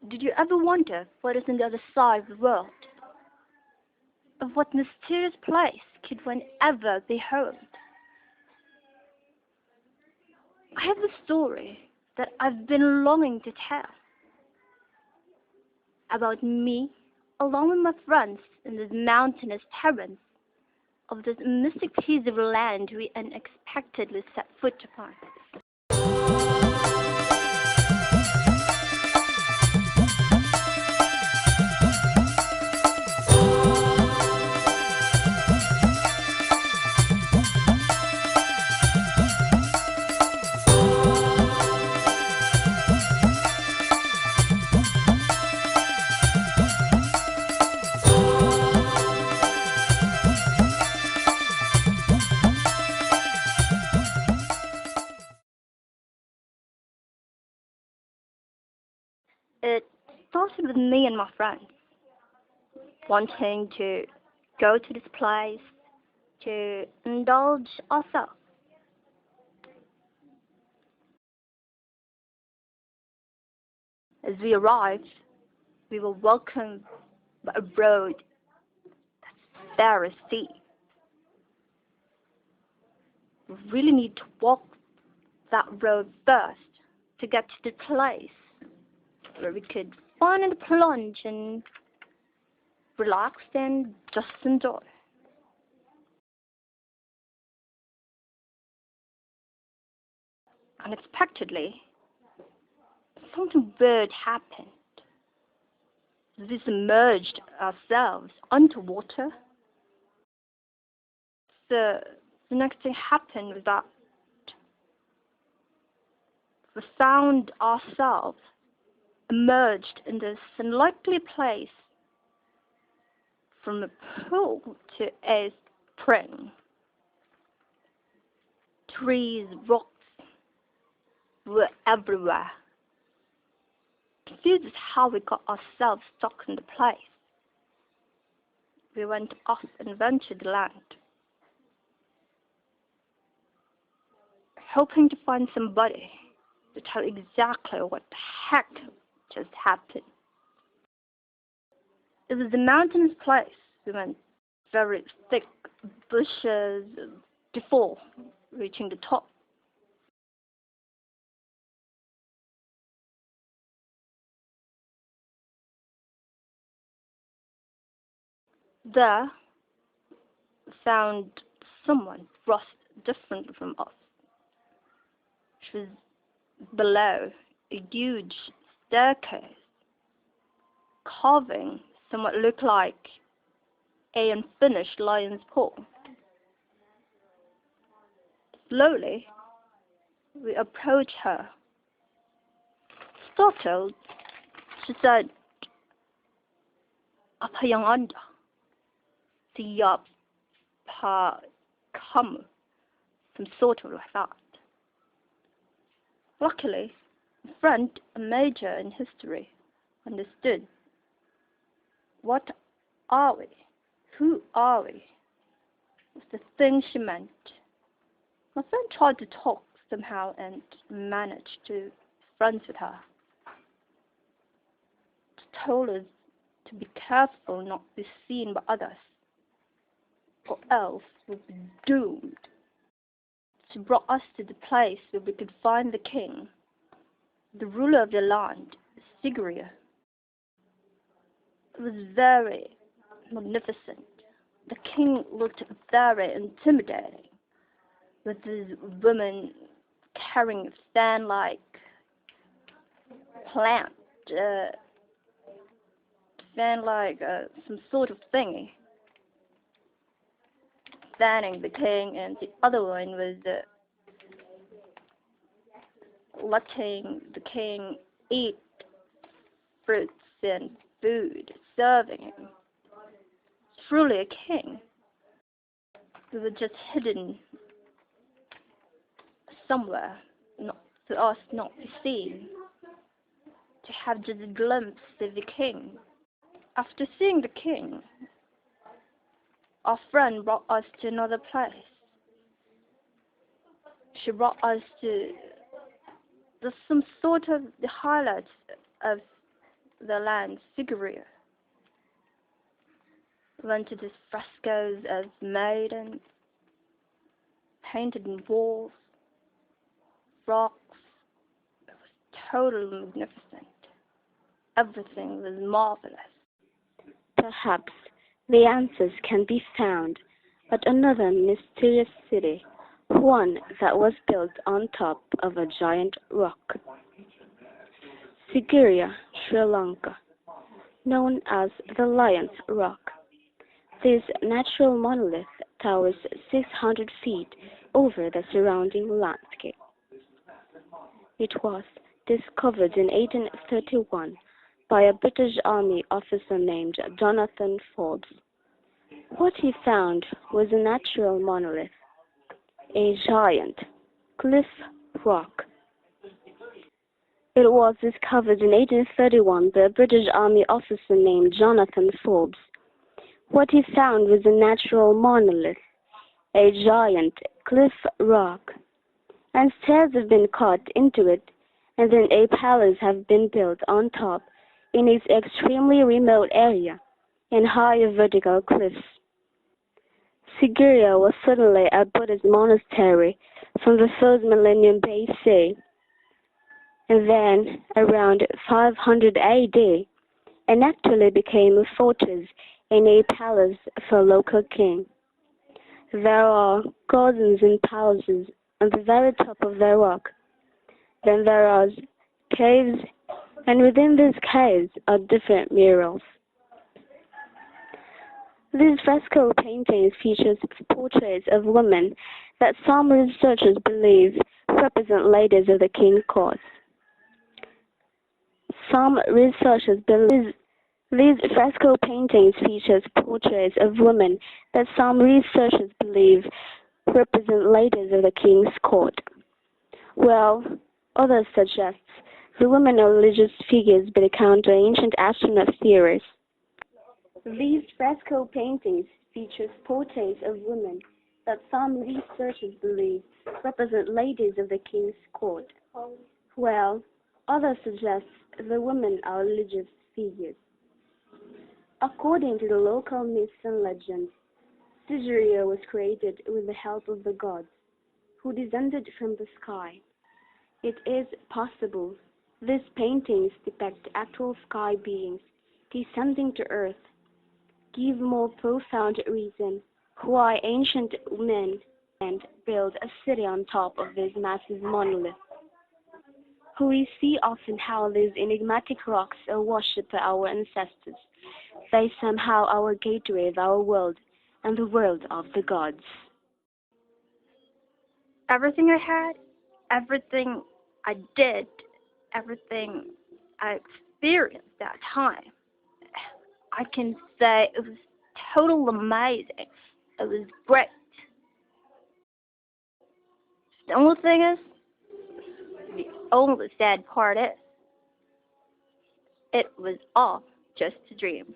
Did you ever wonder what is on the other side of the world? Of what mysterious place could one ever be home? I have a story that I've been longing to tell about me, along with my friends in this mountainous terrace of this mystic piece of land we unexpectedly set foot upon. It started with me and my friends wanting to go to this place to indulge ourselves. As we arrived, we were welcomed by a road that's very steep. We really need to walk that road first to get to the place where we could finally plunge and relax and just enjoy. Unexpectedly, something weird happened. We submerged ourselves underwater. The next thing happened was that we found ourselves emerged in this unlikely place from a pool to a spring. Trees, rocks were everywhere. Confused as how we got ourselves stuck in the place. We went off and ventured the land, hoping to find somebody to tell exactly what the heck just happened. It was a mountainous place. We went very thick bushes before reaching the top. There, we found someone dressed different from us. She was below a huge staircase, carving somewhat looked like a unfinished lion's paw. Slowly, we approached her. Startled, she said, "Apa yang anda? Siap pa kamu?" Some sort of like that. Luckily, a friend, a major in history, understood. What are we? Who are we? Was the thing she meant. My friend tried to talk somehow and managed to be friends with her. She told us to be careful not to be seen by others, or else we'd be doomed. She brought us to the place where we could find the king, the ruler of the land, Sigiriya. It was very magnificent. The king looked very intimidating, with this woman carrying a fan-like plant, some sort of thingy, fanning the king, and the other one was letting the king eat fruits and food, serving him. Truly a king. We were just hidden somewhere, not to us not be seen, to have just a glimpse of the king. After seeing the king, our friend brought us to another place. She brought us to some sort of the highlights of the land Sigiriya. Went to these frescoes of maidens, painted in walls, rocks. It was totally magnificent. Everything was marvelous. Perhaps the answers can be found at another mysterious city, one that was built on top of a giant rock. Sigiriya, Sri Lanka, known as the Lion's Rock. This natural monolith towers 600 feet over the surrounding landscape. It was discovered in 1831 by a British Army officer named Jonathan Forbes. What he found was a natural monolith, a giant cliff rock. It was discovered in 1831 by a British Army officer named Jonathan Forbes. What he found was a natural monolith, a giant cliff rock, and stairs have been cut into it, and then a palace have been built on top in its extremely remote area in higher vertical cliffs. Sigiriya was certainly a Buddhist monastery from the 1st millennium BC, and then around 500 AD, and actually became a fortress and a palace for a local king. There are gardens and palaces on the very top of the rock. Then there are caves, and within these caves are different murals. These fresco paintings feature portraits of women that some researchers believe represent ladies of the king's court. Some researchers believe these fresco paintings feature portraits of women that some researchers believe represent ladies of the king's court. Well, others suggest the women are religious figures but account to ancient astronaut theories. These fresco paintings feature portraits of women that some researchers believe represent ladies of the king's court. Well, others suggest the women are religious figures. According to the local myths and legends, Sigiriya was created with the help of the gods, who descended from the sky. It is possible these paintings depict actual sky beings descending to earth, give more profound reason why ancient men and build a city on top of this massive monolith. We see often how these enigmatic rocks are worshipped by our ancestors. They somehow our gateway of our world and the world of the gods. Everything I had, everything I did, everything I experienced that time, I can say it was totally amazing. It was great. The only thing is, the only sad part is, it was all just a dream.